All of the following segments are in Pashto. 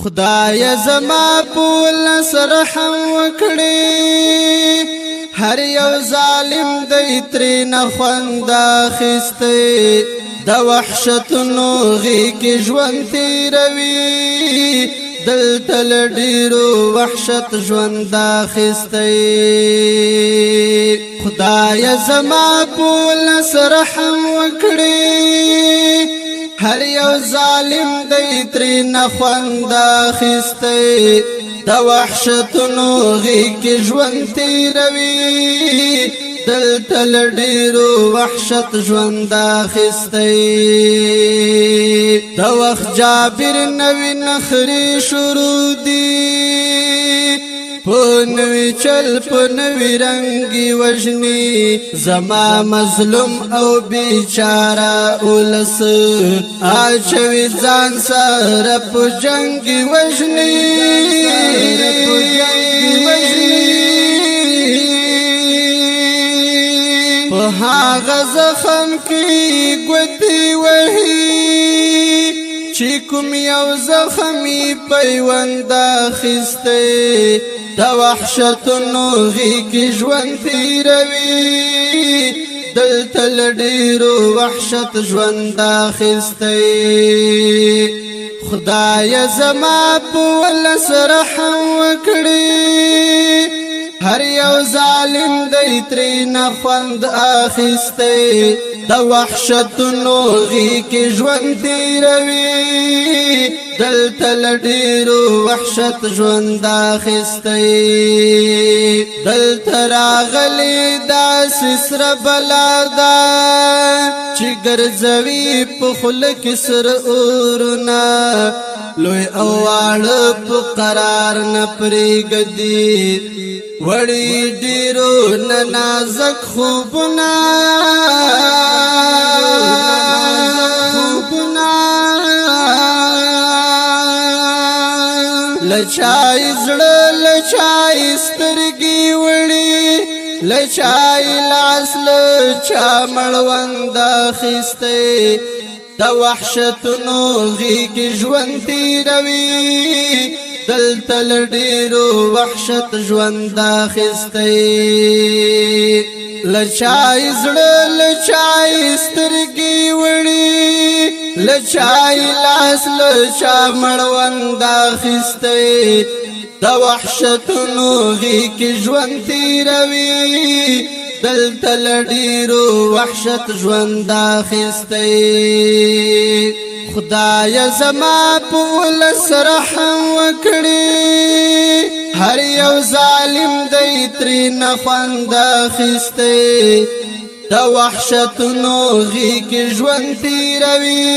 خدای زما پول سرحم وکړي هر یو ظالم دی ترې خوند اخیستی د وحشتونو غي کې ژوند تیروي دلته له ډېرو وحشت ژوند اخیستی خدای زما پول سرحم وکړي هر یو ظالم دی ترې خوند اخیستی د وحشتونو غي کې ژوند تیروي دلته له ډېرو وحشت ژوند اخیستی د وخت جابر نوي نخرې شروع دي په نوي چل په نوي رنګ وژني زما مظلوم او بیچاره ولس اچوي ځان سره په جنګ وژني په هغه زخم کې ګوتې وهي چې کوم یو زخمي پیوند اخیستی د وحشتونو غي کې ژوند تیروي دلته له ډېرو وحشت ژوند اخیستی خدای زما په ولس رحم وکړي هر یو ظالم دی ترې خوند اخیستی د وحشتونو غي کې ژوند تیروي دلته له ډېرو وحشت ژوند اخیستی دلته راغلی داسې سره بلا ده چې ګرځوي په خوله کې سر اورونه لوی او واړه په قرار نه پرېږدي وړي ډېرو نه نازک خوبونه لچای زړه لچای سترګې وړي لچای لاس لچا مړوند اخیستی د وحشتونو غي کې ژوند تیروي دلته له ډېرو وحشت ژوند اخیستی لچای زړه لچای سترګې وړي لچای لاس لچا مړوند اخیستی د وحشتونو غي کې ژوند تیروي دلته له ډېرو وحشت ژوند اخیستی خدای زما په ولس رحم وکړي هر یو ظالم دی ترې خوند اخیستی د وحشتونو غي کې ژوند تیروي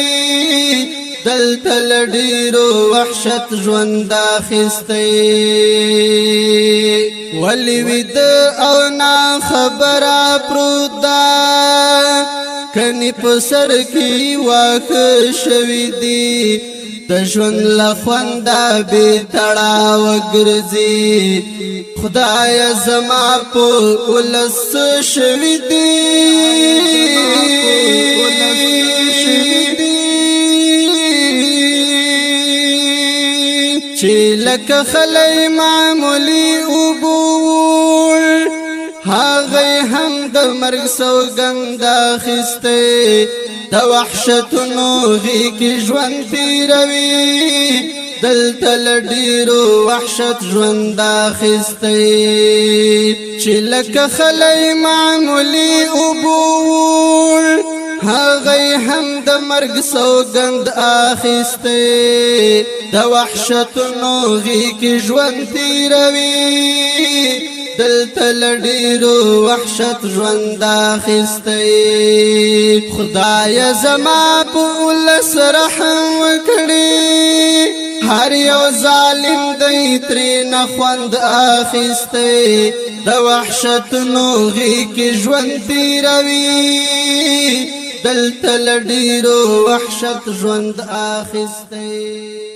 دلته له ډېرو وحشت ژوند اخیستی ولې ویده او نا خبره پروت ده کني په سر کې واقع شوي دي د ژوند له خونده بې تړاوه ګرځي خدای زما په ولس شوي دي چې لکه خلی معمولي اوبول هغه هم د مرګ سوګند اخیستی د وحشتونو غي کې ژوند تیروي دلته له ډېرو وحشت ژوند اخیستی چې لکه خلی معمولي اوبول هغه هم د مرګ سوګند اخیستی د وحشتونو غي کې ژوند تیروي دلته له ډېرو وحشت ژوند اخیستی خدای زما په ولس رحم وکړي هر یو ظالم دی ترې خوند اخیستی د وحشتونو غي کې ژوند تیروي دلته له ډېرو وحشت ژوند اخیستی